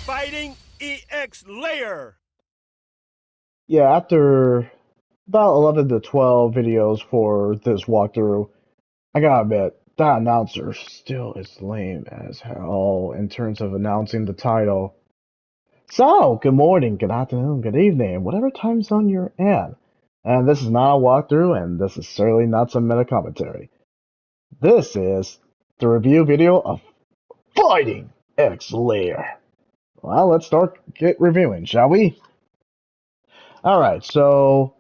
fighting ExLayer. Yeah, after about 11 to 12 videos for this walkthrough, I gotta admit, that announcer still is lame as hell in terms of announcing the title. So, good morning, good afternoon, good evening, whatever time zone you're in. And this is not a walkthrough, and this is certainly not some meta commentary. This is the review video of Fighting ExLayer. Well, let's get reviewing, shall we? Alright, so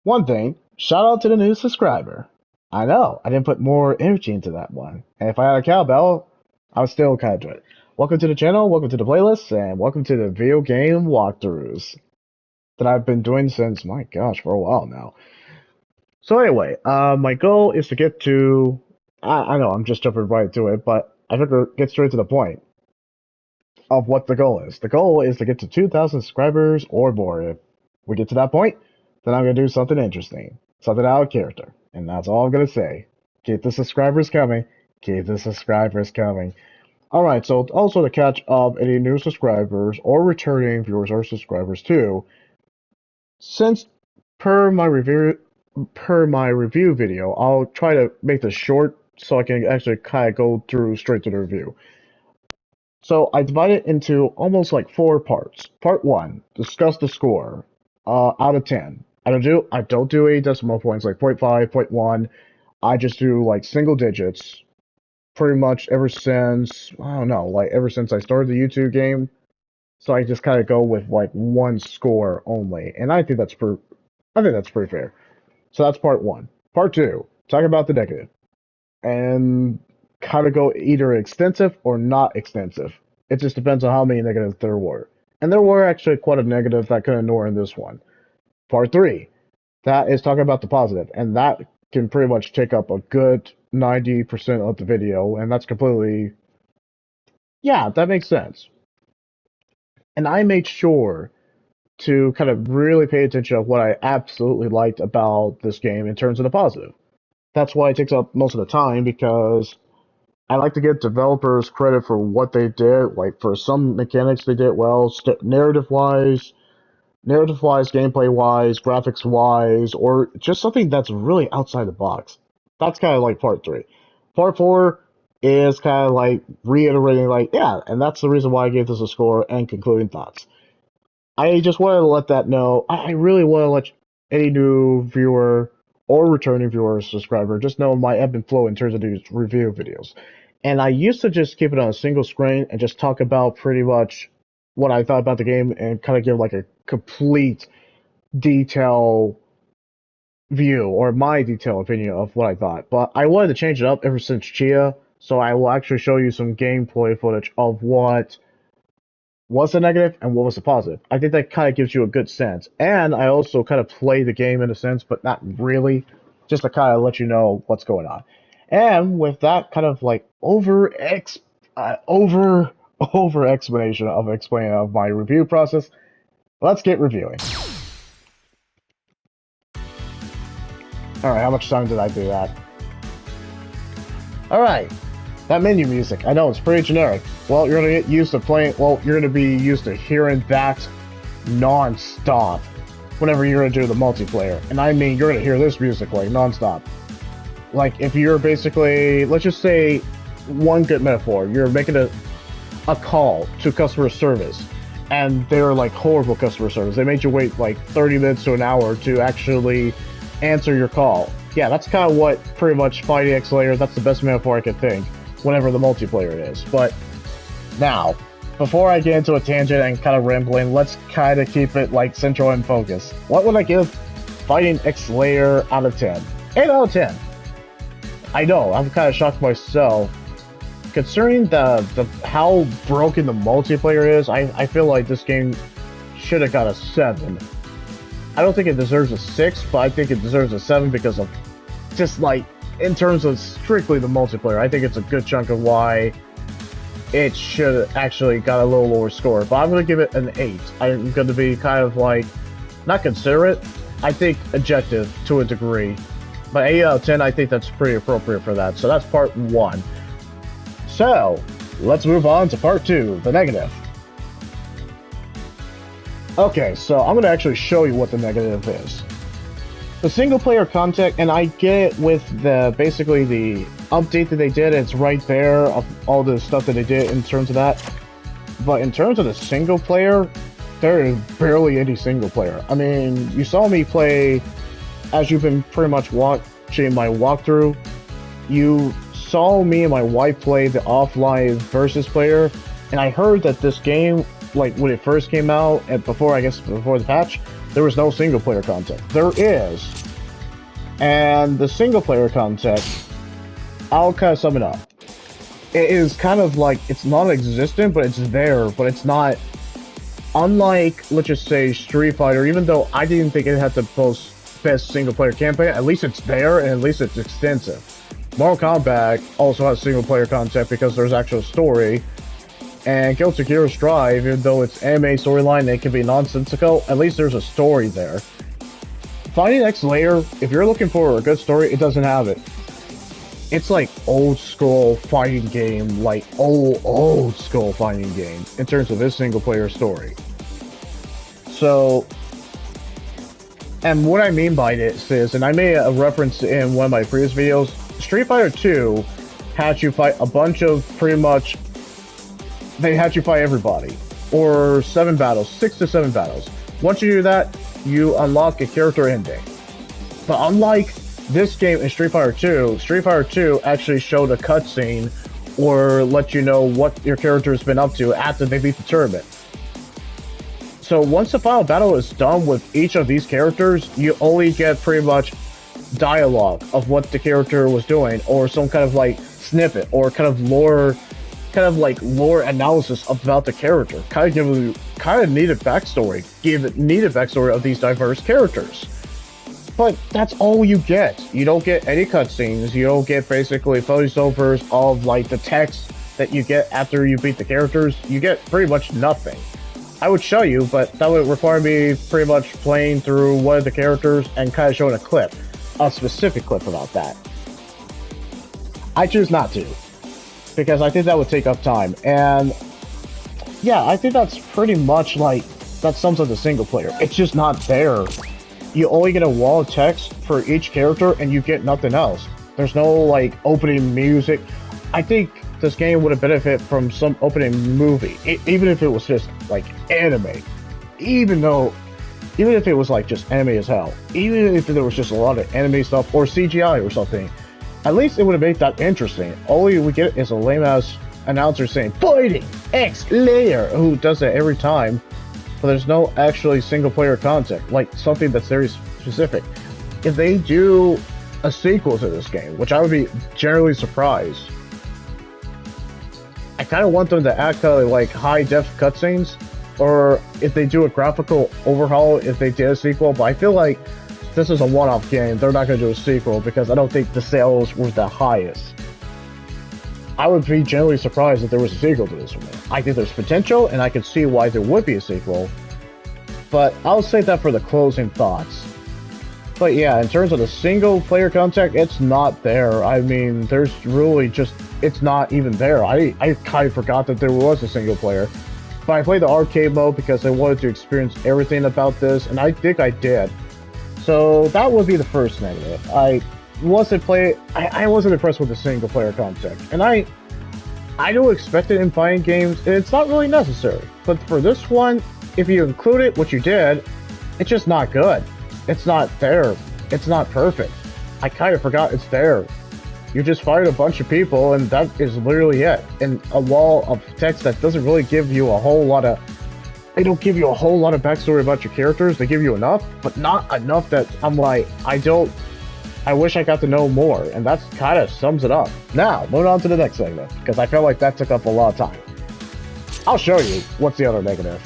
one thing, shout out to the new subscriber. I know, I didn't put more energy into that one. And if I had a cowbell, I would still kind of do it. Welcome to the channel, welcome to the playlist, and welcome to the video game walkthroughs that I've been doing since, my gosh, for a while now. So anyway, my goal is to get to, I know I'm just jumping right to it, but I figure get straight to the point of what the goal is. The goal is to get to 2,000 subscribers or more. If we get to that point, then I'm going to do something interesting, something out of character. And that's all I'm going to say. Keep the subscribers coming. Keep the subscribers coming. Alright, so also to catch up any new subscribers or returning viewers or subscribers too, since per my review video, I'll try to make this short so I can actually kind of go through straight to the review. So I divide it into almost like 4 parts. Part 1, discuss the score. Out of 10. I don't do any decimal points like 0.5, 0.1. I just do like single digits. Pretty much ever since, I don't know, like ever since I started the YouTube game. So I just kind of go with like one score only. And I think that's pretty fair. So that's part 1. Part 2, talk about the negative. And kind of go either extensive or not extensive. It just depends on how many negatives there were. And there were actually quite a negative that I couldn't ignore in this one. Part 3, that is talking about the positive, and that can pretty much take up a good 90% of the video, and that's completely, yeah, that makes sense. And I made sure to kind of really pay attention to what I absolutely liked about this game in terms of the positive. That's why it takes up most of the time, because I like to give developers credit for what they did. Like, for some mechanics they did well, narrative-wise, gameplay-wise, graphics-wise, or just something that's really outside the box. That's kind of like part 3. Part 4 is kind of like reiterating, like, yeah, and that's the reason why I gave this a score and concluding thoughts. I just wanted to let that know. I really want to let any new viewer or returning viewer or subscriber just know my ebb and flow in terms of these review videos. And I used to just keep it on a single screen and just talk about pretty much what I thought about the game and kind of give like a complete detail view or my detailed opinion of what I thought. But I wanted to change it up ever since Chia, so I will actually show you some gameplay footage of what was the negative and what was the positive. I think that kind of gives you a good sense. And I also kind of play the game in a sense, but not really, just to kind of let you know what's going on. And with that kind of like over explanation of explaining of my review process, let's get reviewing. Alright, how much time did I do that? Alright, that menu music, I know it's pretty generic. Well, you're gonna get used to you're gonna be used to hearing that non-stop whenever you're gonna do the multiplayer. And I mean, you're gonna hear this music like non-stop. Like, if you're basically, let's just say, one good metaphor, you're making a call to customer service, and they're like horrible customer service. They made you wait like 30 minutes to an hour to actually answer your call. Yeah, that's kind of what pretty much Fighting ExLayer, that's the best metaphor I could think whenever the multiplayer is. But now, before I get into a tangent and kind of rambling, let's kind of keep it like central and focused. What would I give Fighting ExLayer out of 10? 8 out of 10. I know, I'm kind of shocked myself. Considering how broken the multiplayer is, I feel like this game should have got a 7. I don't think it deserves a 6, but I think it deserves a 7 because of just like, in terms of strictly the multiplayer, I think it's a good chunk of why it should have actually got a little lower score. But I'm going to give it an 8. I'm going to be kind of like, not considerate, I think objective to a degree. But 8 out of 10, I think that's pretty appropriate for that. So that's part 1. So, let's move on to part 2, the negative. Okay, so I'm gonna actually show you what the negative is. The single player content, and I get it with the basically the update that they did, it's right there of all the stuff that they did in terms of that. But in terms of the single player, there is barely any single player. I mean, you saw me play, as you've been pretty much watching my walkthrough, you saw me and my wife play the offline versus player, and I heard that this game, like when it first came out, and before the patch, there was no single player content. There is. And the single player content, I'll kind of sum it up. It is kind of like, it's non-existent, but it's there, but it's not, unlike, let's just say, Street Fighter, even though I didn't think it had the most best single player campaign, at least it's there, and at least it's extensive. Mortal Kombat also has single player content because there's actual story, and Guilty Gear Strive, even though it's anime storyline, it can be nonsensical, at least there's a story there. Finding ExLayer, if you're looking for a good story, it doesn't have it. It's like old school fighting game, like old school fighting game in terms of this single player story. So, and what I mean by this is, and I made a reference in one of my previous videos, Street Fighter 2 had you fight a bunch of pretty much, they had you fight everybody, or 7 battles, 6 to 7 battles. Once you do that, you unlock a character ending. But unlike this game in Street Fighter 2 actually showed a cutscene or let you know what your character has been up to after they beat the tournament. So once the final battle is done with each of these characters, you only get pretty much dialogue of what the character was doing, or some kind of like snippet, or kind of lore analysis about the character. Kind of needed backstory. Needed backstory of these diverse characters. But that's all you get. You don't get any cutscenes. You don't get basically voiceovers of like the text that you get after you beat the characters. You get pretty much nothing. I would show you, but that would require me pretty much playing through one of the characters and kind of showing a specific clip about that. I choose not to, because I think that would take up time. And yeah, I think that's pretty much like, that sums up the single player. It's just not there. You only get a wall of text for each character, and you get nothing else. There's no, like, opening music. I think this game would have benefited from some opening movie, even if it was just, like, anime. Even if it was, like, just anime as hell. Even if there was just a lot of anime stuff, or CGI or something. At least it would have made that interesting. All we get is a lame-ass announcer saying, "Fighting! ExLayer!" who does that every time. But there's no actually single-player content, like something that's very specific. If they do a sequel to this game, which I would be generally surprised, I kind of want them to add kind of like high-def cutscenes, or if they do a graphical overhaul, if they did a sequel. But I feel like this is a one-off game. They're not going to do a sequel because I don't think the sales were the highest. I would be generally surprised if there was a sequel to this one. I think there's potential, and I can see why there would be a sequel, but I'll save that for the closing thoughts. But yeah, in terms of the single-player content, it's not there. I mean, there's really just, it's not even there. I kind of forgot that there was a single-player, but I played the arcade mode because I wanted to experience everything about this, and I think I did. So that would be the first negative. I wasn't impressed with the single player content, and I don't expect it in fighting games, and it's not really necessary. But for this one, if you include it, which you did, it's just not good. It's not there. It's not perfect. I kind of forgot it's there. You just fired a bunch of people, and that is literally it. And a wall of text that doesn't really give you a whole lot of. They don't give you a whole lot of backstory about your characters. They give you enough, but not enough that I'm like, I wish I got to know more, and that kind of sums it up. Now, moving on to the next segment, because I felt like that took up a lot of time. I'll show you what's the other negative.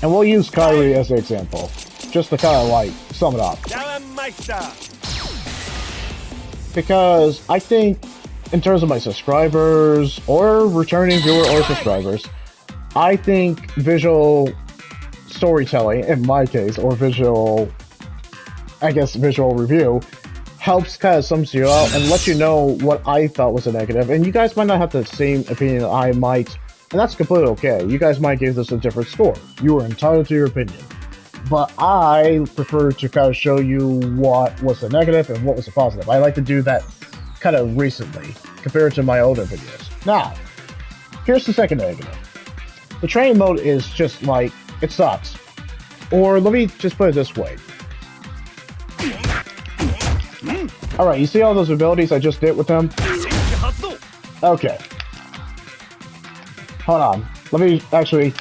And we'll use Kyrie as an example, just to kind of like sum it up. Because I think, in terms of my subscribers, or returning viewer or subscribers, I think visual storytelling, in my case, or visual review, helps kind of sums you out and lets you know what I thought was a negative. And you guys might not have the same opinion I might, and that's completely okay. You guys might give this a different score. You are entitled to your opinion. But I prefer to kind of show you what was the negative and what was the positive. I like to do that kind of recently compared to my older videos. Now, here's the second negative. The training mode is just like, it sucks. Or let me just put it this way. Alright, you see all those abilities I just did with them? Okay. Hold on. Let me actually...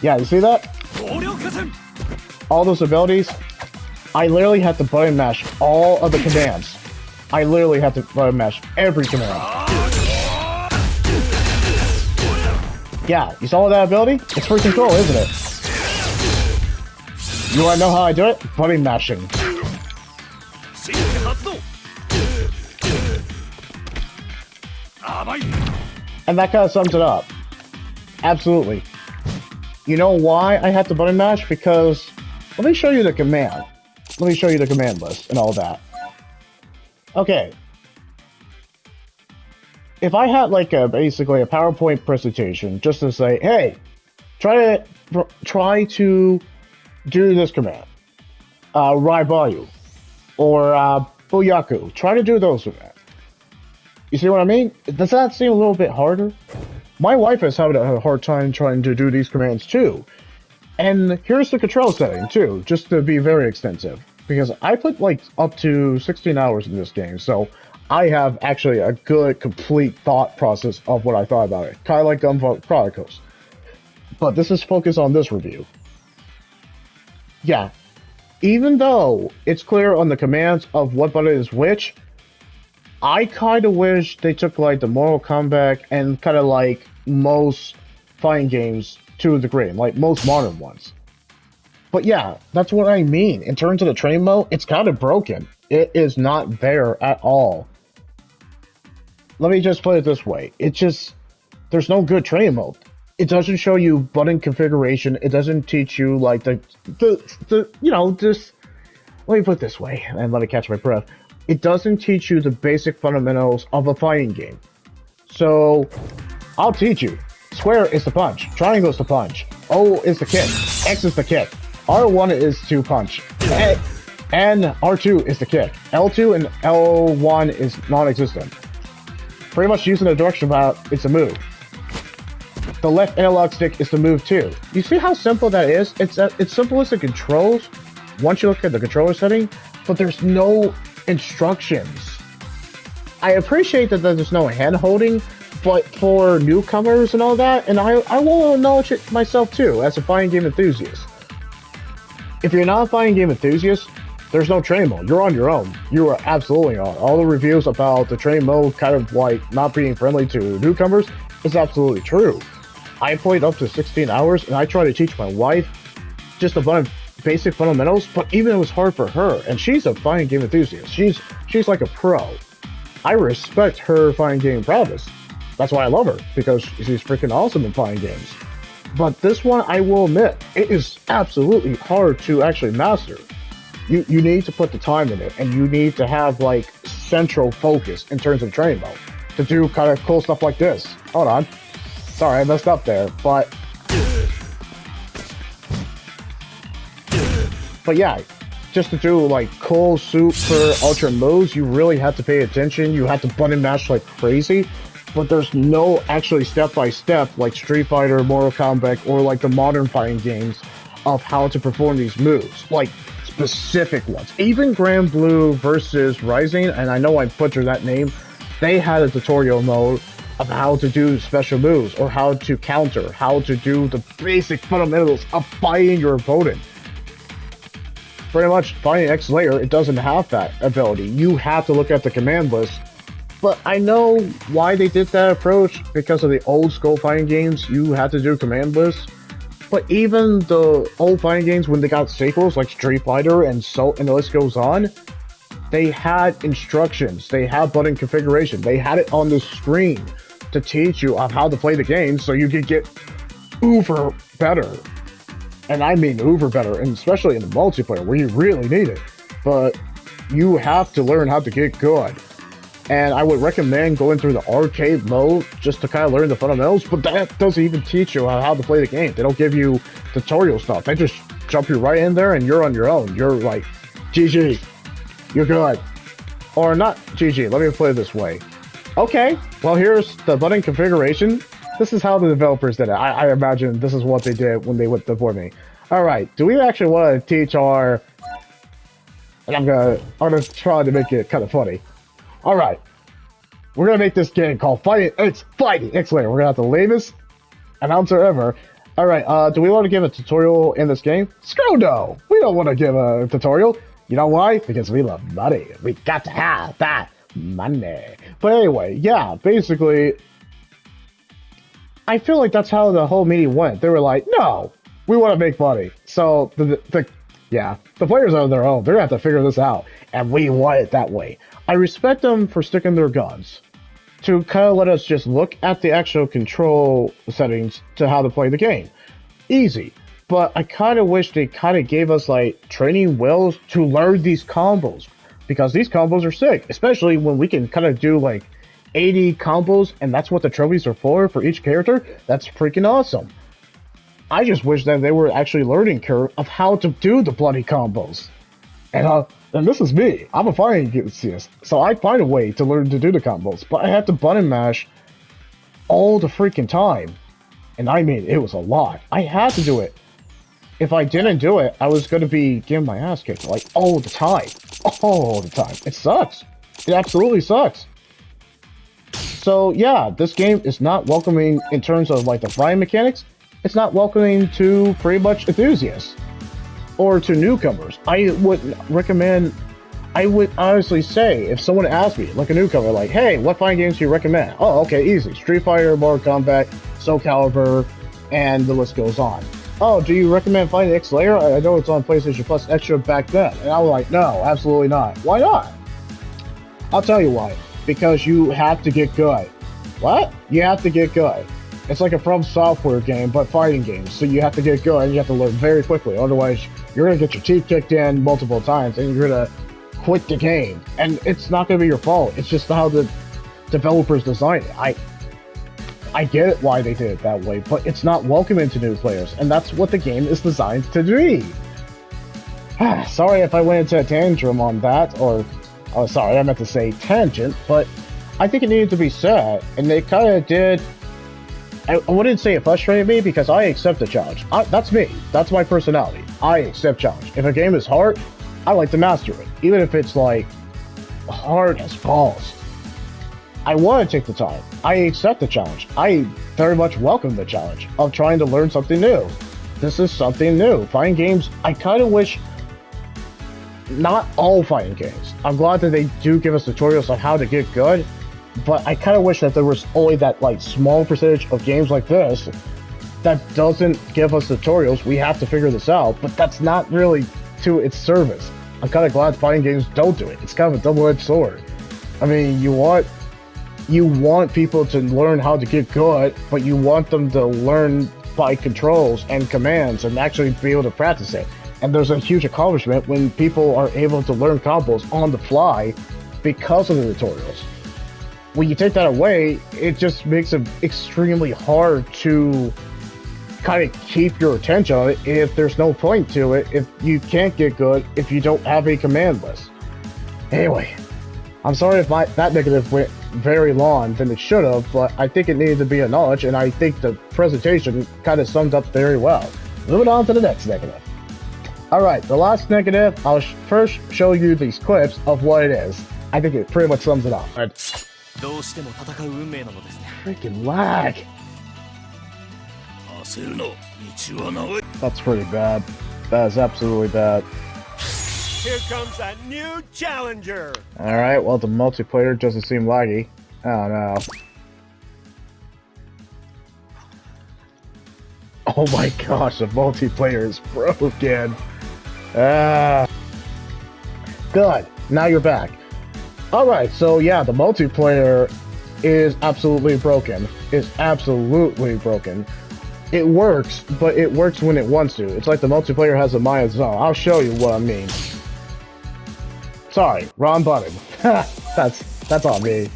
Yeah, you see that? All those abilities, I literally had to button mash all of the commands. I literally had to button mash every command. Yeah, you saw that ability? It's freaking cool, isn't it? You wanna know how I do it? Button mashing. And that kind of sums it up. Absolutely. You know why I had to button mash? Because, let me show you the command. Let me show you the command list and all that. Okay. If I had like basically a PowerPoint presentation just to say, hey, try to do this command. Raibayu. Or Boyaku. Try to do those commands. You see what I mean? Does that seem a little bit harder? My wife is having a hard time trying to do these commands too. And here's the control setting too, just to be very extensive. Because I put like up to 16 hours in this game, so I have actually a good, complete thought process of what I thought about it. Kind of like Gunvolt Chronicles. But this is focused on this review. Yeah. Even though it's clear on the commands of what button is which, I kind of wish they took like the Mortal Kombat and kind of like most fighting games to a degree, like most modern ones. But yeah, that's what I mean. In terms of the training mode, it's kind of broken. It is not there at all. Let me just put it this way. It just, there's no good training mode. It doesn't show you button configuration. It doesn't teach you like the you know, just, let me put it this way and let me catch my breath. It doesn't teach you the basic fundamentals of a fighting game. So, I'll teach you. Square is the punch. Triangle is the punch. O is the kick. X is the kick. R1 is to punch. And R2 is the kick. L2 and L1 is non-existent. Pretty much using the direction bar, it's a move. The left analog stick is the move too. You see how simple that is? It's simple as the controls, once you look at the controller setting, but there's no instructions. I appreciate that there's no hand holding, but for newcomers and all that, and I will acknowledge it myself too, as a fighting game enthusiast. If you're not a fighting game enthusiast, there's no training mode. You're on your own. You are absolutely on. All the reviews about the training mode kind of like not being friendly to newcomers is absolutely true. I played up to 16 hours, and I tried to teach my wife just a bunch of basic fundamentals, but even it was hard for her, and she's a fighting game enthusiast. She's like a pro. I respect her fighting game prowess. That's why I love her, because she's freaking awesome in fighting games. But this one, I will admit, it is absolutely hard to actually master. You need to put the time in it, and you need to have like central focus in terms of training mode to do kind of cool stuff like this. Hold on. Sorry, I messed up there, but yeah, just to do like cool super ultra moves, you really have to pay attention. You have to button mash like crazy, but there's no actually step-by-step like Street Fighter, Mortal Kombat, or like the modern fighting games of how to perform these moves, like specific ones. Even Grand Blue versus Rising, and I know I butchered that name, they had a tutorial mode of how to do special moves, or how to counter, how to do the basic fundamentals of fighting your opponent. Pretty much, fighting ExLayer, it doesn't have that ability. You have to look at the command list. But I know why they did that approach, because of the old school fighting games, you had to do command lists. But even the old fighting games, when they got sequels like Street Fighter and the list goes on, they had instructions, they had button configuration, they had it on the screen to teach you on how to play the game so you could get uber better. And I mean uber better, and especially in the multiplayer where you really need it. But you have to learn how to get good. And I would recommend going through the arcade mode just to kind of learn the fundamentals, but that doesn't even teach you how to play the game. They don't give you tutorial stuff. They just jump you right in there and you're on your own. You're like, GG, you're good. Or not GG, let me play it this way. Okay, well here's the button configuration. This is how the developers did it. I imagine this is what they did when they went before me. Alright, do we actually want to teach our... And I'm gonna try to make it kind of funny. Alright, we're gonna make this game called Fighting ExLayer. We're gonna have the lamest announcer ever. Alright, do we want to give a tutorial in this game? Screw no! We don't want to give a tutorial. You know why? Because we love money. We got to have that money. But anyway, yeah, basically, I feel like that's how the whole meeting went. They were like, no, we want to make money. So, the players are on their own. They're going to have to figure this out. And we want it that way. I respect them for sticking their guns to kind of let us just look at the actual control settings to how to play the game. Easy. But I kind of wish they kind of gave us like training wheels to learn these combos. Because these combos are sick. Especially when we can kind of do like 80 combos and that's what the trophies are for each character. That's freaking awesome. I just wish that they were actually learning curve of how to do the bloody combos. And this is me. I'm a fighting enthusiast, so I find a way to learn to do the combos, but I had to button mash all the freaking time. And I mean, it was a lot. I had to do it. If I didn't do it, I was going to be getting my ass kicked, like, all the time. All the time. It sucks. It absolutely sucks. So, yeah, this game is not welcoming in terms of, like, the flying mechanics. It's not welcoming to pretty much enthusiasts. Or to newcomers. I would recommend, I would honestly say, if someone asked me, like a newcomer, like, hey, what fighting games do you recommend? Oh, okay, easy. Street Fighter, Mortal Kombat, Soul Calibur, and the list goes on. Oh, do you recommend Fighting ExLayer? I know it's on PlayStation Plus Extra back then. And I was like, no, absolutely not. Why not? I'll tell you why. Because you have to get good. What? You have to get good. It's like a From Software game, but fighting games. So you have to get good and you have to learn very quickly. Otherwise, you're going to get your teeth kicked in multiple times and you're going to quit the game. And it's not going to be your fault. It's just how the developers designed it. I get it why they did it that way, but it's not welcoming to new players. And that's what the game is designed to be. Sorry if I went into a tantrum on that, or... Oh, sorry, I meant to say tangent, but I think it needed to be said. And they kind of did... I wouldn't say it frustrated me because I accept the challenge. That's me. That's my personality. I accept challenge. If a game is hard, I like to master it. Even if it's like hard as balls. I want to take the time. I accept the challenge. I very much welcome the challenge of trying to learn something new. This is something new. Fighting games, I kind of wish... Not all fighting games. I'm glad that they do give us tutorials on how to get good. But I kind of wish that there was only that like small percentage of games like this that doesn't give us tutorials. We have to figure this out, but that's not really to its service. I'm kind of glad fighting games don't do it. It's kind of a double-edged sword. I mean, you want people to learn how to get good, but you want them to learn by controls and commands and actually be able to practice it. And there's a huge accomplishment when people are able to learn combos on the fly because of the tutorials. When you take that away, it just makes it extremely hard to kind of keep your attention on it if there's no point to it, if you can't get good, if you don't have a command list. Anyway, I'm sorry if that negative went very long than it should have, but I think it needed to be acknowledged, and I think the presentation kind of summed up very well. Moving on to the next negative. Alright, the last negative, I'll first show you these clips of what it is. I think it pretty much sums it up. Freaking lag. That's pretty bad. That is absolutely bad. Here comes a new challenger. Alright, well the multiplayer doesn't seem laggy. Oh no. Oh my gosh, the multiplayer is broken. Good. Now you're back. Alright, so yeah, the multiplayer is absolutely broken. It's absolutely broken. It works, but it works when it wants to. It's like the multiplayer has a mind of its own. I'll show you what I mean. Sorry, wrong button. That's on me.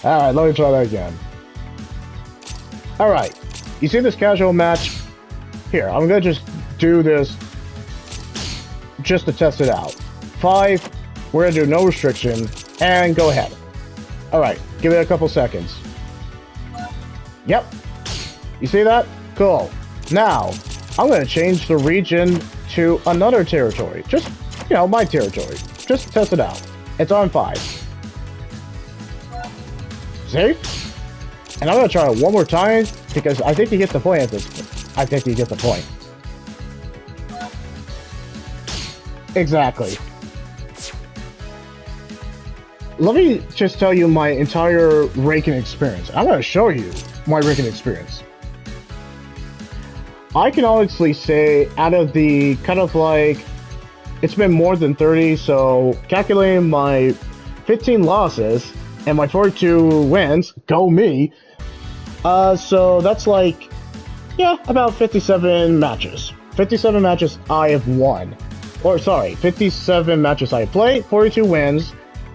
Alright, let me try that again. Alright, you see this casual match? Here, I'm gonna just do this just to test it out. 5, we're gonna do no restriction, and go ahead. Alright, give it a couple seconds. Yep. You see that? Cool. Now, I'm gonna change the region to another territory. Just, you know, my territory. Just to test it out. It's on 5. See? And I'm gonna try it one more time, because I think you get the point at this point. I think you get the point. Exactly. Let me just tell you my entire raking experience. I'm gonna show you my raking experience. I can honestly say, out of the kind of like, it's been more than 30, so calculating my 15 losses and my 42 wins, go me. So that's like, yeah, about 57 matches. 57 matches I have won. Or sorry, 57 matches I have played, 42 wins,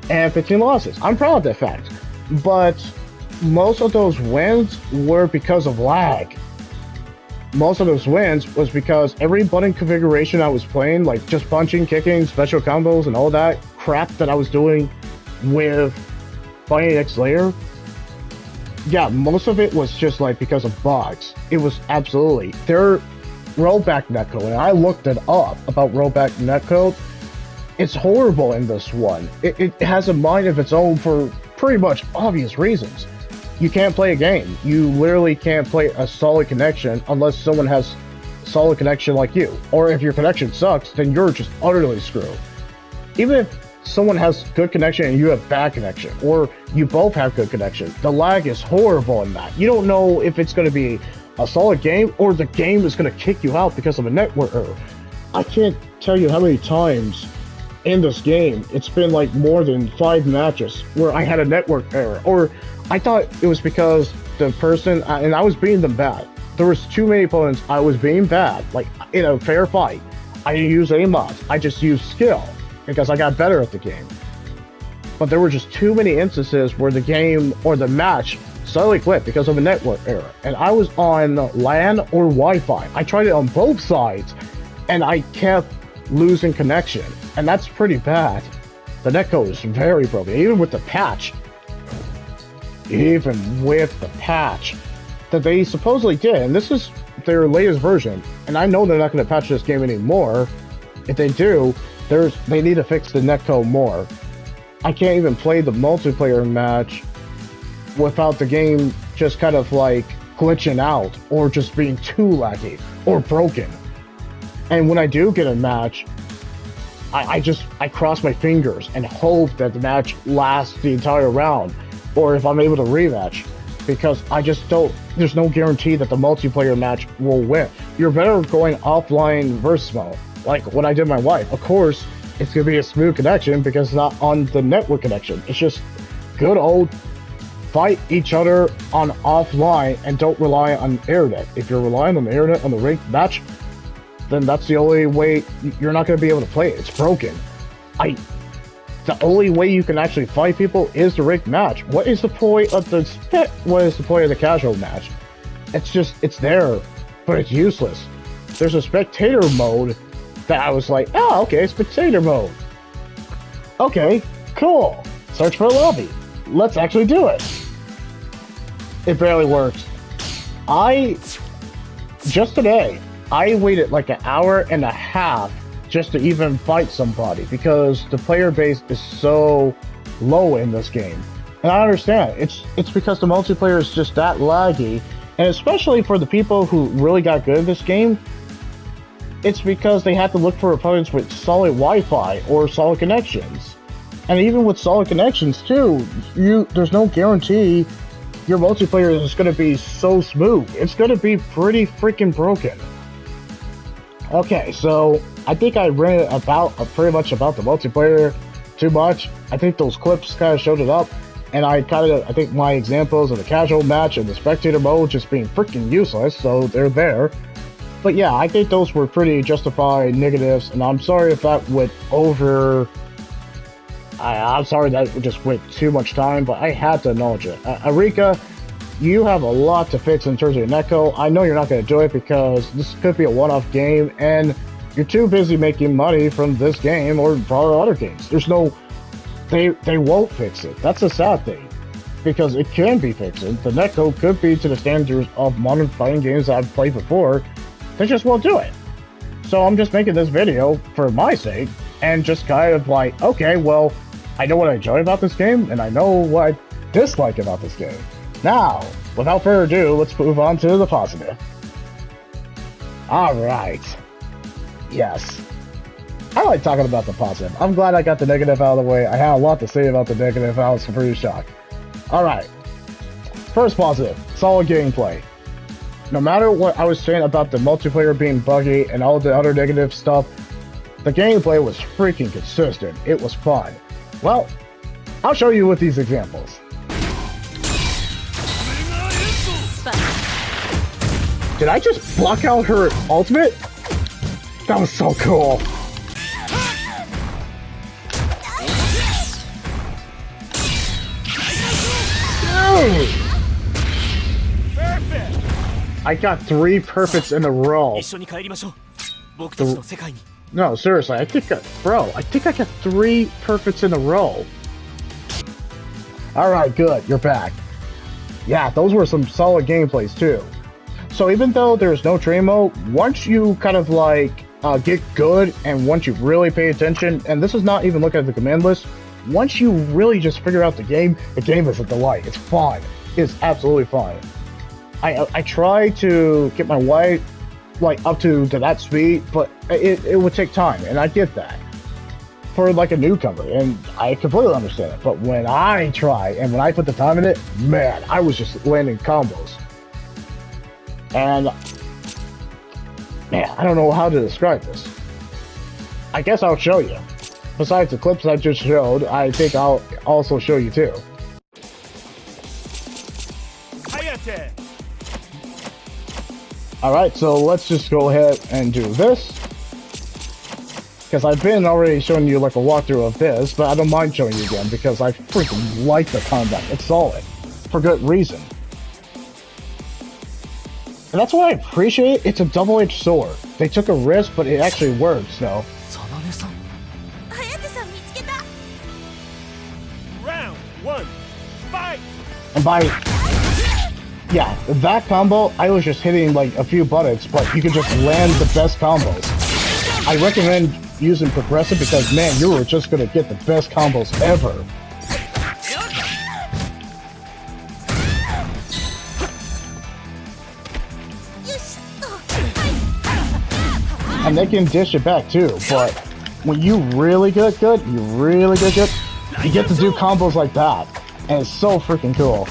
and 15 losses. I'm proud of that fact. But most of those wins were because of lag. Most of those wins was because every button configuration I was playing, like just punching, kicking, special combos, and all that crap that I was doing with fighting ExLayer, yeah, most of it was just like because of bugs. It was absolutely their rollback netcode, and I looked it up about rollback netcode. It's horrible in this one. It has a mind of its own for pretty much obvious reasons. You can't play a game. You literally can't play a solid connection unless someone has solid connection like you. Or if your connection sucks, then you're just utterly screwed. Even if someone has good connection and you have bad connection, or you both have good connection, the lag is horrible in that. You don't know if it's going to be a solid game or the game is going to kick you out because of a network error. I can't tell you how many times in this game it's been like more than 5 matches where I had a network error, or I thought it was because the person, and I was beating them bad. There was too many opponents I was being bad, like in a fair fight. I didn't use any mods, I just used skill, because I got better at the game. But there were just too many instances where the game or the match suddenly quit because of a network error. And I was on LAN or Wi-Fi. I tried it on both sides, and I kept losing connection. And that's pretty bad. The netcode is very broken, even with the patch. Even with the patch that they supposedly did, and this is their latest version, and I know they're not going to patch this game anymore. If they do, they need to fix the netcode more. I can't even play the multiplayer match without the game just kind of like glitching out, or just being too laggy, or broken. And when I do get a match, I cross my fingers and hope that the match lasts the entire round, or if I'm able to rematch, because I just don't, there's no guarantee that the multiplayer match will win. You're better going offline versus mode, like what I did with my wife. Of course, it's going to be a smooth connection because it's not on the network connection. It's just good old fight each other on offline and don't rely on internet. If you're relying on the internet on the ranked match, then that's the only way. You're not going to be able to play it. It's broken. The only way you can actually fight people is the ranked match. What is the point of the what is the point of the casual match? It's just, it's there, but it's useless. There's a spectator mode that I was like, oh, okay, spectator mode. Okay, cool. Search for a lobby. Let's actually do it. It barely works. Just today, I waited like an hour and a half just to even fight somebody because the player base is so low in this game. And I understand, it's because the multiplayer is just that laggy, and especially for the people who really got good at this game, it's because they had to look for opponents with solid Wi-Fi or solid connections. And even with solid connections too, there's no guarantee your multiplayer is going to be so smooth. It's going to be pretty freaking broken. Okay, so I think I ran pretty much about the multiplayer too much. I think those clips kind of showed it up, and I think my examples of the casual match and the spectator mode just being freaking useless, so they're there. But yeah, I think those were pretty justified negatives, and I'm sorry if that went over. I'm sorry that just went too much time, but I had to acknowledge it. Arika, you have a lot to fix in terms of your netcode. I know you're not going to do it because this could be a one-off game, and you're too busy making money from this game or probably other games. There's no... They won't fix it. That's a sad thing. Because it can be fixed. The netcode could be to the standards of modern fighting games that I've played before. They just won't do it. So I'm just making this video for my sake, and just kind of like, okay, well, I know what I enjoy about this game, and I know what I dislike about this game. Now, without further ado, let's move on to the positive. Alright. Yes. I like talking about the positive. I'm glad I got the negative out of the way. I had a lot to say about the negative. I was pretty shocked. Alright. First positive. Solid gameplay. No matter what I was saying about the multiplayer being buggy and all the other negative stuff, the gameplay was freaking consistent. It was fun. Well, I'll show you with these examples. Did I just block out her ultimate? That was so cool. Dude! Perfect! I got 3 perfects in a row. No, seriously, I think I got 3 perfects in a row. Alright, good, you're back. Yeah, those were some solid gameplays too. So even though there's no train mode, once you kind of like get good and once you really pay attention, and this is not even looking at the command list, once you really just figure out the game is a delight. It's fun. It's absolutely fun. I try to get my wife like up to that speed, but it would take time, and I get that for like a newcomer, and I completely understand it. But when I try and when I put the time in it, man, I was just landing combos, and man, I don't know how to describe this. I guess I'll show you. Besides the clips I just showed, I think I'll also show you too. Hayate! Alright, so let's just go ahead and do this. Because I've been already showing you like a walkthrough of this, but I don't mind showing you again because I freaking like the combat. It's solid. For good reason. And that's what I appreciate. It's a double-edged sword. They took a risk, but it actually works, so. Round 1, fight! And by... yeah, that combo, I was just hitting like a few buttons, but you could just land the best combos. I recommend using progressive because, man, you were just gonna get the best combos ever. And they can dish it back too, but when you really get good, you get to do combos like that. And it's so freaking cool.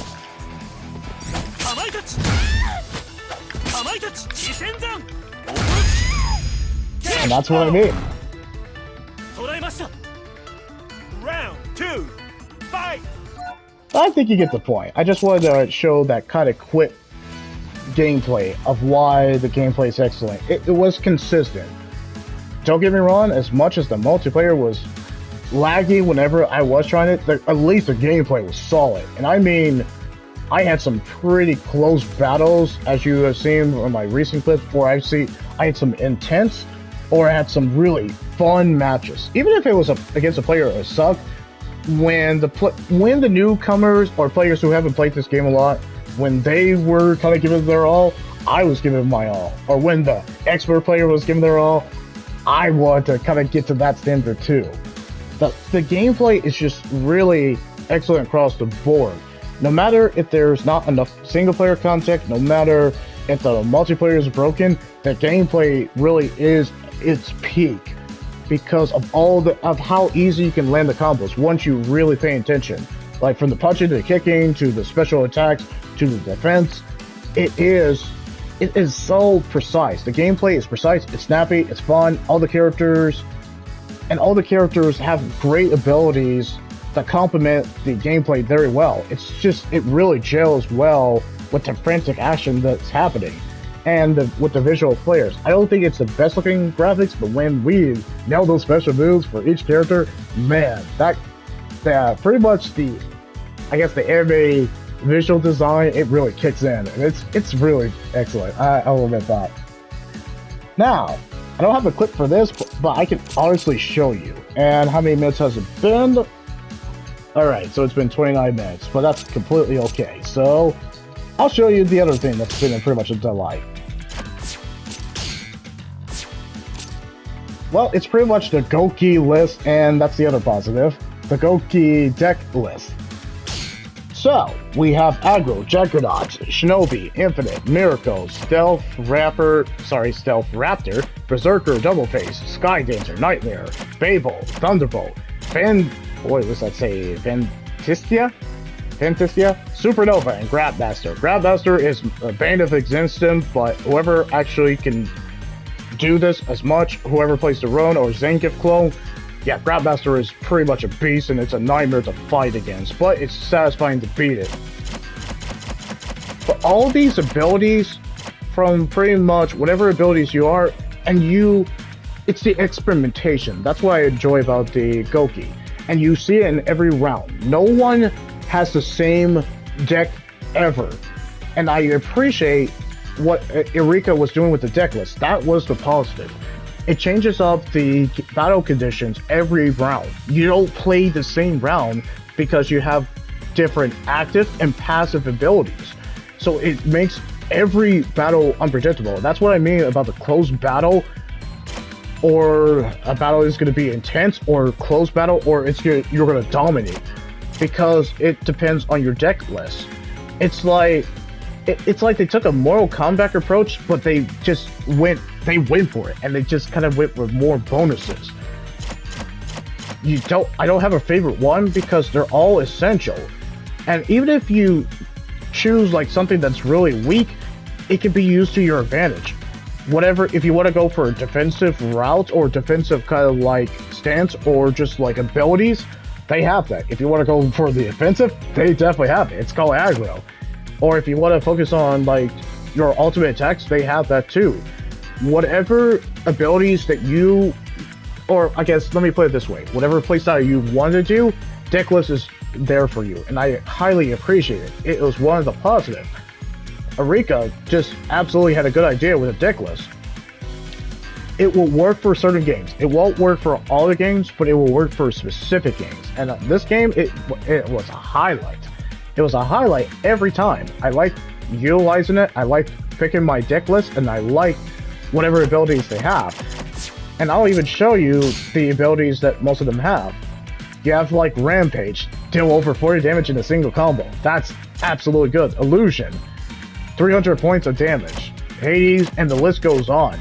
And that's what I mean. Round 2, fight! I think you get the point. I just wanted to show that kind of quick gameplay of why the gameplay is excellent. It was consistent. Don't get me wrong, as much as the multiplayer was laggy whenever I was trying it, at least the gameplay was solid. And I mean, I had some pretty close battles, as you have seen in my recent clips, where I had some intense, or I had some really fun matches. Even if it was against a player who sucked, when the newcomers or players who haven't played this game a lot, when they were kind of giving their all, I was giving my all. Or when the expert player was giving their all, I wanted to kind of get to that standard too. The gameplay is just really excellent across the board. No matter if there's not enough single player content, no matter if the multiplayer is broken, the gameplay really is its peak because of of how easy you can land the combos once you really pay attention. Like from the punching to the kicking to the special attacks to the defense, it is so precise. The gameplay is precise, it's snappy, it's fun. All the characters have great abilities that complement the gameplay very well. It really gels well with the frantic action that's happening. and with the visual flares. I don't think it's the best looking graphics, but when we nail those special moves for each character, man, that pretty much I guess the anime visual design, it really kicks in, and it's really excellent. I'll admit that. Now, I don't have a clip for this, but I can honestly show you. And how many minutes has it been? Alright, so it's been 29 minutes, but that's completely okay. So, I'll show you the other thing that's been pretty much a delight. Well, it's pretty much the Goki list, and that's the other positive. The Goki deck list. So, we have Aggro, Juggernaut, Shinobi, Infinite, Miracles, Stealth Raptor, Berserker, Doubleface, Sky Dancer, Nightmare, Babel, Thunderbolt, what does that say? Fantistia, Supernova, and Grabmaster. Grabmaster is a bane of existence, but whoever actually can do this as much, whoever plays the Roan or Zangief clone, yeah, Grabmaster is pretty much a beast, and it's a nightmare to fight against, but it's satisfying to beat it. But all these abilities, from pretty much whatever abilities you are, it's the experimentation. That's what I enjoy about the Goki. And you see it in every round. No one has the same deck ever. And I appreciate what Eureka was doing with the deck list. That was the positive. It changes up the battle conditions every round. You don't play the same round because you have different active and passive abilities. So it makes every battle unpredictable. That's what I mean about the close battle, or a battle is going to be intense, or close battle, or you're going to dominate, because it depends on your deck list. It's like they took a Mortal Kombat approach, but they went for it, and they just kind of went with more bonuses. I don't have a favorite one because they're all essential. And even if you choose like something that's really weak, it can be used to your advantage. If you want to go for a defensive route or defensive kind of like stance, or just like abilities, they have that. If you want to go for the offensive, they definitely have it. It's called aggro. Or if you want to focus on like your ultimate attacks, they have that too. Whatever abilities that or I guess let me put it this way, whatever playstyle you want to do, deck list is there for you, and I highly appreciate it. It was one of the positive. Eureka just absolutely had a good idea with a deck list. It will work for certain games. It won't work for all the games, but it will work for specific games. And this game, it was a highlight. It was a highlight every time. I liked utilizing it. I liked picking my deck list, and I liked whatever abilities they have. And I'll even show you the abilities that most of them have. You have like Rampage, deal over 40 damage in a single combo. That's absolutely good. Illusion, 300 points of damage. Hades, and the list goes on.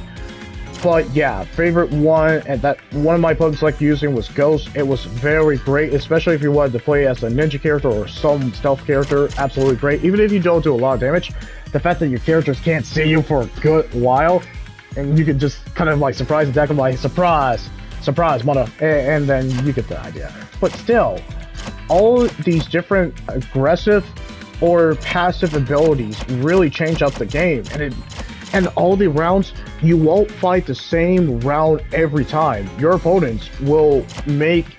But yeah, favorite one, and that one of my opponents like using was Ghost. It was very great, especially if you wanted to play as a ninja character or some stealth character. Absolutely great. Even if you don't do a lot of damage, the fact that your characters can't see you for a good while, and you can just kind of like surprise attack them like surprise, mother, and then you get the idea. But still, all these different aggressive or passive abilities really change up the game, and all the rounds, you won't fight the same round every time. Your opponents will make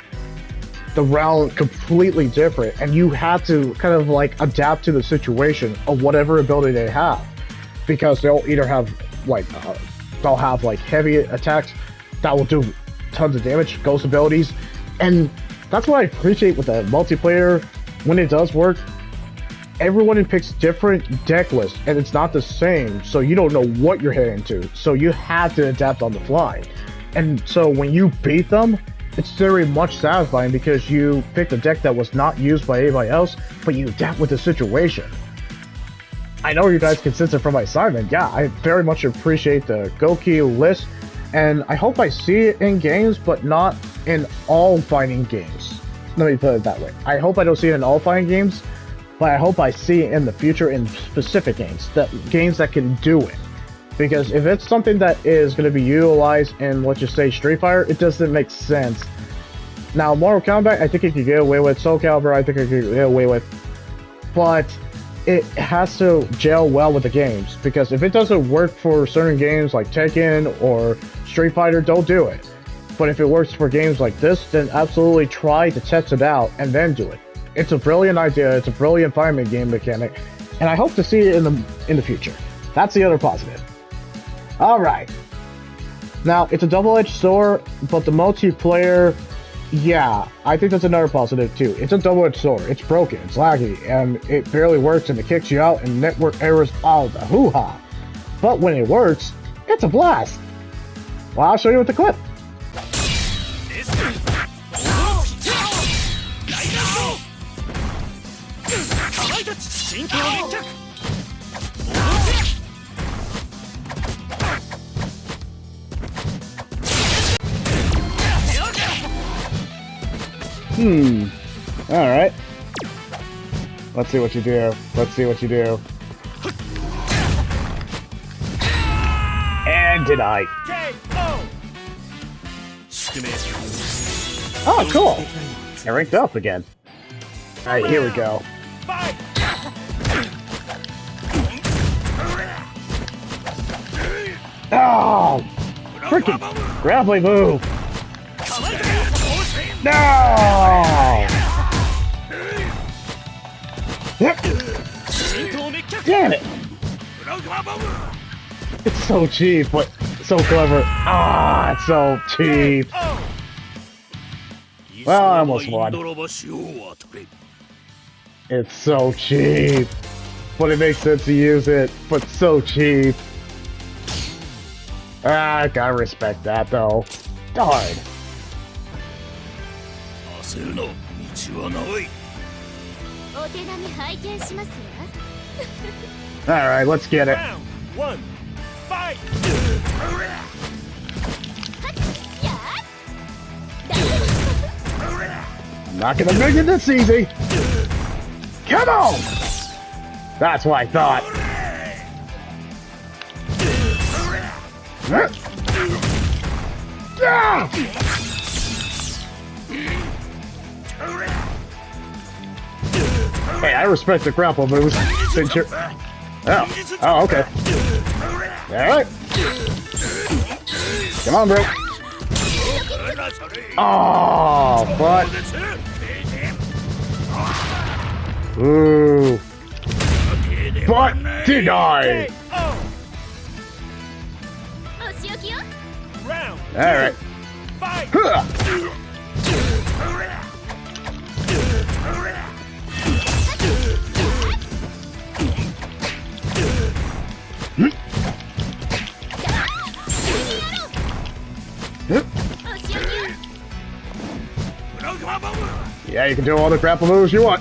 the round completely different, and you have to kind of like adapt to the situation of whatever ability they have, because they'll either have like heavy attacks that will do tons of damage, ghost abilities, and that's what I appreciate with the multiplayer. When it does work, everyone picks different deck lists, and it's not the same, so you don't know what you're heading to, so you have to adapt on the fly. And so when you beat them, it's very much satisfying because you picked a deck that was not used by anybody else, but you adapt with the situation. I know you guys can sense it from my assignment. Yeah, I very much appreciate the Goki list, and I hope I see it in games, but not in all fighting games. Let me put it that way. I hope I don't see it in all fighting games, but I hope I see it in the future in specific games that can do it. Because if it's something that is going to be utilized in, let's just say, Street Fighter, it doesn't make sense. Now, Mortal Kombat, I think it could get away with. Soul Calibur, I think it could get away with. But it has to gel well with the games, because if it doesn't work for certain games like Tekken or Street Fighter, don't do it. But if it works for games like this, then absolutely try to test it out and then do it. It's a brilliant idea, it's a brilliant fireman game mechanic, and I hope to see it in the future. That's the other positive. Alright. Now, it's a double-edged sword, but the multiplayer, yeah, I think that's another positive too. It's a double-edged sword, it's broken, it's laggy, and it barely works, and it kicks you out, and network errors, all the hoo-ha. But when it works, it's a blast. Well, I'll show you with the clip. Alright. Let's see what you do. Let's see what you do. And denied. Oh, cool. I ranked up again. Alright, here we go. Oh! Freaking grappling move! No! Damn it! It's so cheap, but so clever. Ah, it's so cheap. Well, I almost won. It's so cheap. But it makes sense to use it, but so cheap. Ah, I gotta respect that though. Darn. Alright, let's get it. Round one, fight! I'm not gonna make it this easy. Come on! That's what I thought. Ah! Hey, I respect the grapple moves. Since you're... Oh, okay. Alright. Come on, bro. Oh, but... Ooh. But denied. Alright. Yeah, you can do all the grapple moves you want.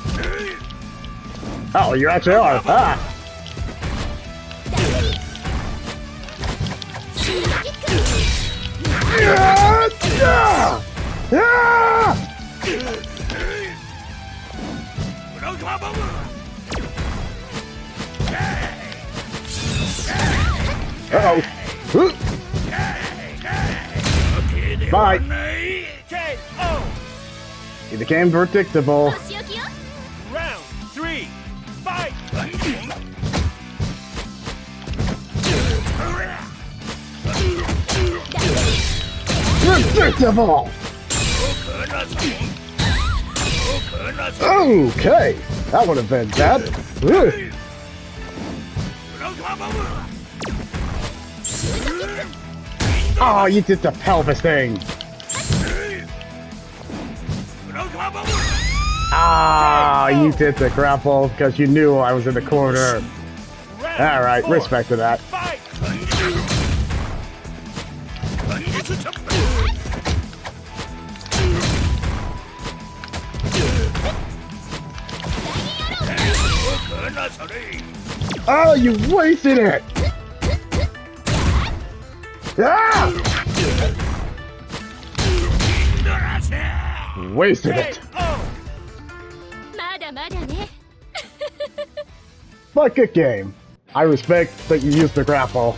Oh, you actually are. Ah. Uh-oh. Bye. It became predictable. Round three, fight! Predictable! Okay, that would have been bad. Oh, you did the pelvis thing. Ah, you did the grapple because you knew I was in the corner. Alright, respect to that. Oh, you wasted it! Ah! Wasted it. But good game. I respect that you used the grapple.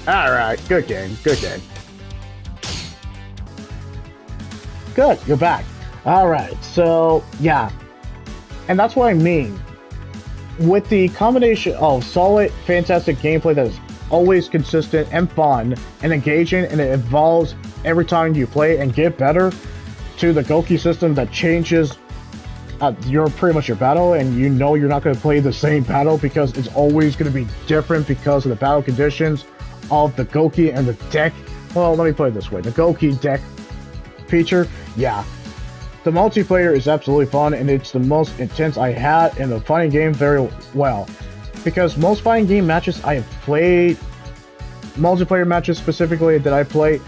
Alright, good game, good game. Good, you're back. Alright, so, yeah. And that's what I mean. With the combination of solid, fantastic gameplay that is always consistent and fun and engaging, and it evolves every time you play and get better, to the Goki system that changes pretty much your battle, and you know you're not going to play the same battle because it's always going to be different because of the battle conditions of the Goki and the deck. Well, let me put it this way. The Goki deck feature, yeah. The multiplayer is absolutely fun, and it's the most intense I had in a fighting game very well. Because most fighting game matches I have played, multiplayer matches specifically that I play,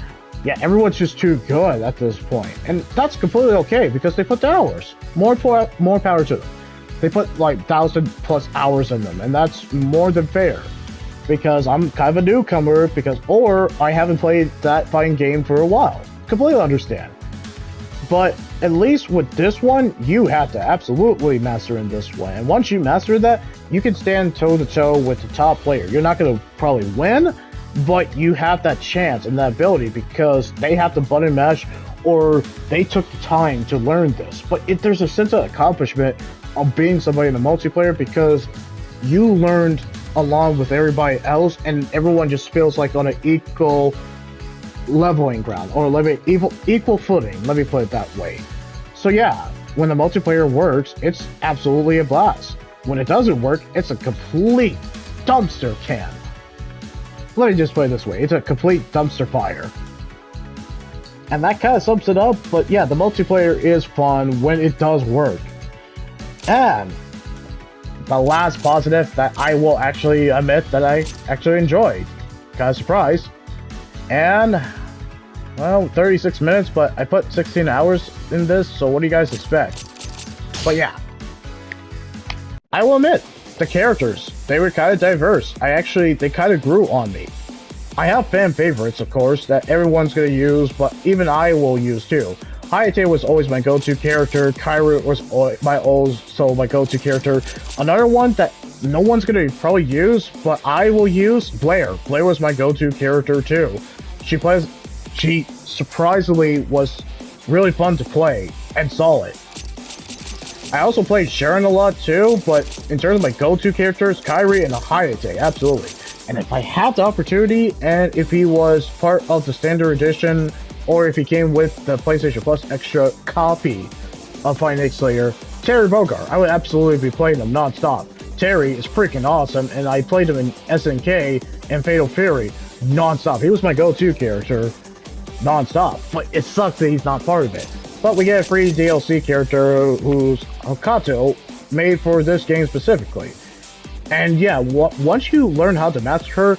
yeah, everyone's just too good at this point. And that's completely okay, because they put the hours. More power to them. They put like 1,000+ hours in them, and that's more than fair. Because I'm kind of a newcomer, or I haven't played that fighting game for a while. Completely understand. But at least with this one, you have to absolutely master in this one. And once you master that, you can stand toe-to-toe with the top player. You're not going to probably win, but you have that chance and that ability because they have to button mash or they took the time to learn this. But there's a sense of accomplishment of being somebody in the multiplayer because you learned along with everybody else, and everyone just feels like on an equal leveling ground, or equal footing, let me put it that way. So yeah, when the multiplayer works, it's absolutely a blast. When it doesn't work, it's a complete dumpster can. Let me just put it this way, it's a complete dumpster fire. And that kind of sums it up, but yeah, the multiplayer is fun when it does work. And the last positive that I will actually admit that I actually enjoyed. Kind of surprised. And, well, 36 minutes, but I put 16 hours in this, so what do you guys expect? But yeah, I will admit, the characters, they were kind of diverse. They kind of grew on me. I have fan favorites, of course, that everyone's going to use, but even I will use too. Hayate was always my go-to character, Kairu was my go-to character. Another one that no one's going to probably use, but I will use, Blair. Blair was my go-to character too. She surprisingly was really fun to play and solid. I also played Sharon a lot too, but in terms of my go-to characters, Kairi and Hayate, absolutely. And if I had the opportunity, and if he was part of the standard edition, or if he came with the PlayStation Plus extra copy of Fighting ExLayer, Terry Bogard, I would absolutely be playing him non-stop. Terry is freaking awesome, and I played him in SNK and Fatal Fury non-stop. He was my go-to character non-stop, but it sucks that he's not part of it. But we get a free DLC character who's Hokato, made for this game specifically. And yeah, once you learn how to master her,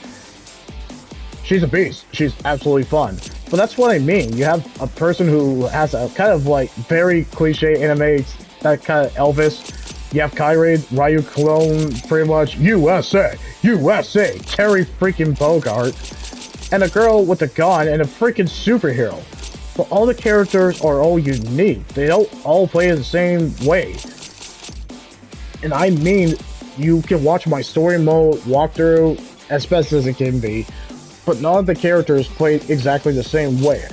she's a beast. She's absolutely fun. But that's what I mean. You have a person who has a kind of like very cliche anime, that kind of Elvis. You have Kairi, Ryu clone, pretty much USA, Terry freaking Bogard, and a girl with a gun and a freaking superhero. But all the characters are all unique. They don't all play the same way. And I mean, you can watch my story mode walkthrough as best as it can be, but none of the characters played exactly the same way.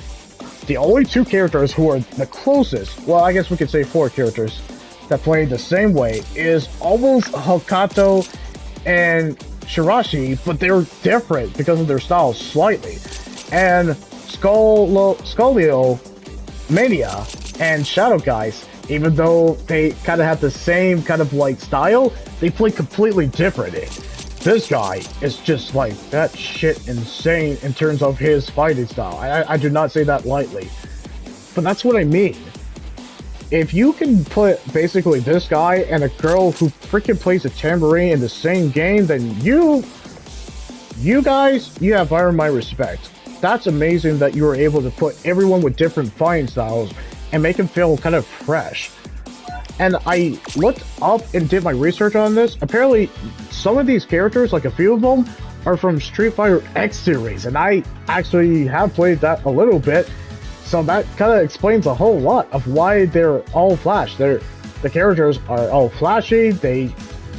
The only two characters who are the closest, well, I guess we could say 4 characters that played the same way, is almost Hokato and Shirashi, but they're different because of their styles slightly. And Scolio Mania and Shadow Guys, even though they kind of have the same kind of like style, they play completely different. This guy is just like that shit insane in terms of his fighting style. I do not say that lightly, but that's what I mean. If you can put basically this guy and a girl who freaking plays a tambourine in the same game, then you guys, you have earned my respect. That's amazing that you were able to put everyone with different fighting styles and make them feel kind of fresh. And I looked up and did my research on this. Apparently, some of these characters, like a few of them, are from Street Fighter X series, and I actually have played that a little bit. So that kind of explains a whole lot of why they're all flash. The characters are all flashy, they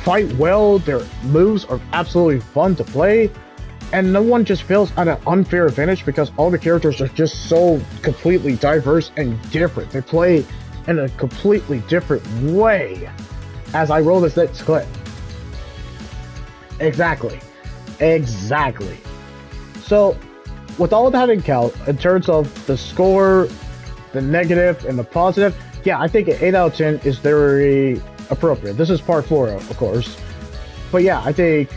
fight well, their moves are absolutely fun to play, and no one just feels at an unfair advantage because all the characters are just so completely diverse and different. They play in a completely different way. as I roll this next clip. Exactly. Exactly. So, with all of that in count, in terms of the score, the negative, and the positive, yeah, I think an 8 out of 10 is very appropriate. This is part 4, of course. But yeah, I think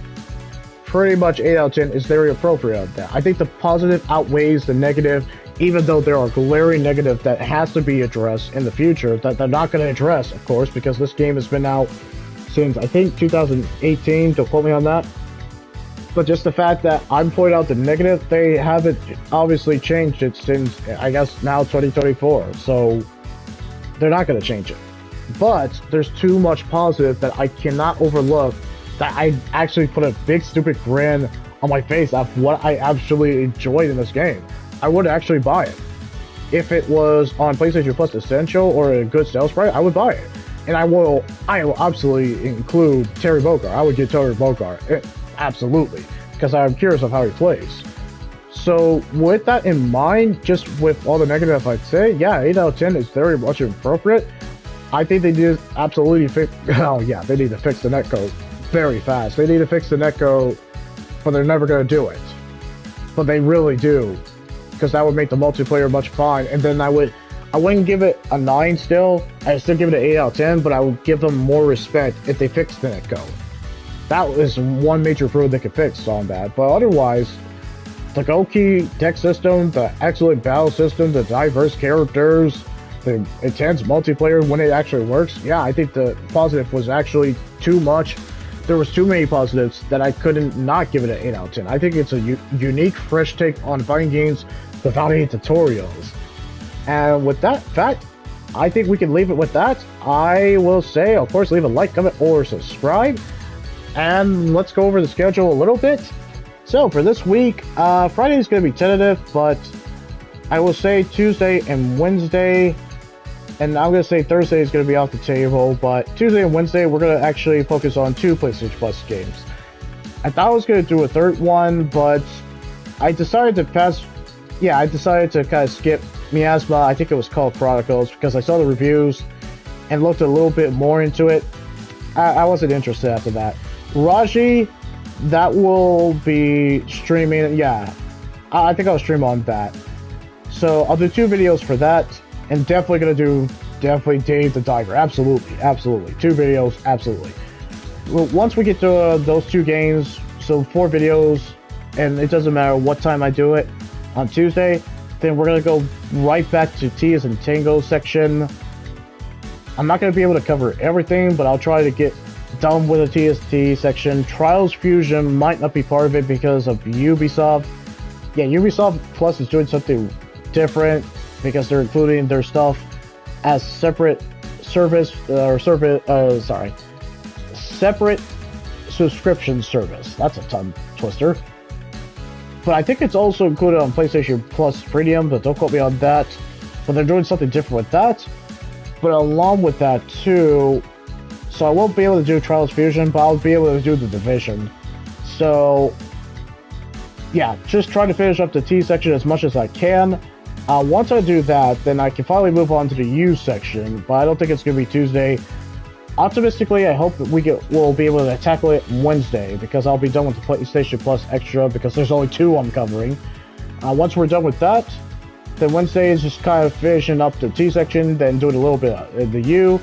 pretty much 8 out of 10 is very appropriate of that. I think the positive outweighs the negative, even though there are glaring negative that has to be addressed in the future that they're not going to address, of course, because this game has been out since, I think, 2018, don't quote me on that. But just the fact that I'm pointing out the negative, they haven't obviously changed it since, I guess, now 2024. So they're not going to change it. But there's too much positive that I cannot overlook, that I actually put a big stupid grin on my face of what I actually enjoyed in this game. I would actually buy it. If it was on PlayStation Plus Essential or a good sales price, I would buy it. And I will absolutely include Terry Bogard. I would get Terry Bogard. Absolutely. Because I'm curious of how he plays. So with that in mind, just with all the negative I'd say, yeah, 8 out of 10 is very much appropriate. I think they did absolutely fix, oh yeah, they need to fix the netcode very fast. They need to fix the netcode, but they're never going to do it. But they really do. Because that would make the multiplayer much fun. And then I wouldn't give it a 9 still. I'd still give it an 8 out of 10, but I would give them more respect if they fixed the netcode. That is one major improvement they could fix on that. But otherwise, the Goki tech system, the excellent battle system, the diverse characters, the intense multiplayer when it actually works, yeah, I think the positive was actually too much. There was too many positives that I couldn't not give it an 8 out of 10. I think it's a unique, fresh take on fighting games without any tutorials. And with that fact, I think we can leave it with that. I will say, of course, leave a like, comment, or subscribe. And let's go over the schedule a little bit. So for this week, Friday is going to be tentative, but I will say Tuesday and Wednesday, and I'm going to say Thursday is going to be off the table, but Tuesday and Wednesday, we're going to actually focus on 2 PlayStation Plus games. I thought I was going to do a third one, but I decided to kind of skip Miasma. I think it was called Chronicles, because I saw the reviews and looked a little bit more into it. I wasn't interested after that. Raji, that will be streaming. Yeah, I think I'll stream on that. So I'll do 2 videos for that, and definitely gonna do Dave the Diver. Absolutely, 2 videos, absolutely. Well, once we get to those 2 games, so 4 videos, and it doesn't matter what time I do it on Tuesday, then we're gonna go right back to T as in Tango section. I'm not gonna be able to cover everything, but I'll try to get done with the TST section. Trials Fusion might not be part of it because of Ubisoft. Yeah, Ubisoft Plus is doing something different because they're including their stuff as separate separate subscription service. That's a tongue twister. But I think it's also included on PlayStation Plus Premium, but don't quote me on that. But they're doing something different with that. But along with that too, so I won't be able to do Trials Fusion, but I'll be able to do the Division. So yeah, just trying to finish up the T section as much as I can. Once I do that, then I can finally move on to the U section, but I don't think it's going to be Tuesday. Optimistically, I hope that we'll be able to tackle it Wednesday, because I'll be done with the PlayStation Plus Extra, because there's only 2 I'm covering. Once we're done with that, then Wednesday is just kind of finishing up the T section, then doing a little bit of the U.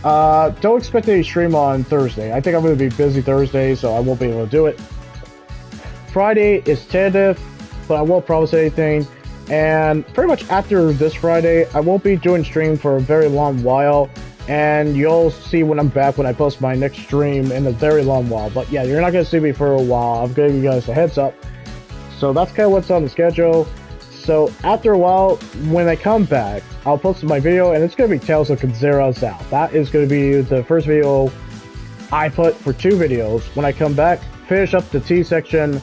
Don't expect any stream on Thursday. I think I'm going to be busy Thursday, so I won't be able to do it. Friday is tentative, but I won't promise anything. And pretty much after this Friday, I won't be doing stream for a very long while. And you'll see when I'm back when I post my next stream in a very long while. But yeah, you're not going to see me for a while. I'm giving you guys a heads up. So that's kind of what's on the schedule. So after a while, when I come back, I'll post my video, and it's going to be Tales of Kenzera South. That is going to be the first video I put for 2 videos when I come back. Finish up the T section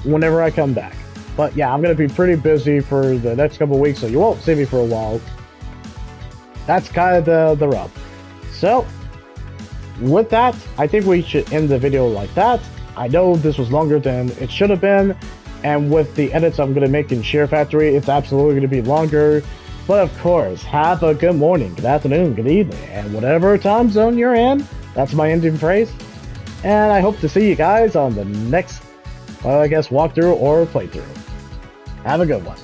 whenever I come back. But yeah, I'm going to be pretty busy for the next couple weeks, so you won't see me for a while. That's kind of the rub. So, with that, I think we should end the video like that. I know this was longer than it should have been, and with the edits I'm going to make in Share Factory, it's absolutely going to be longer. But of course, have a good morning, good afternoon, good evening, and whatever time zone you're in, That's my ending phrase. And I hope to see you guys on the next, I guess, walkthrough or playthrough. Have a good one.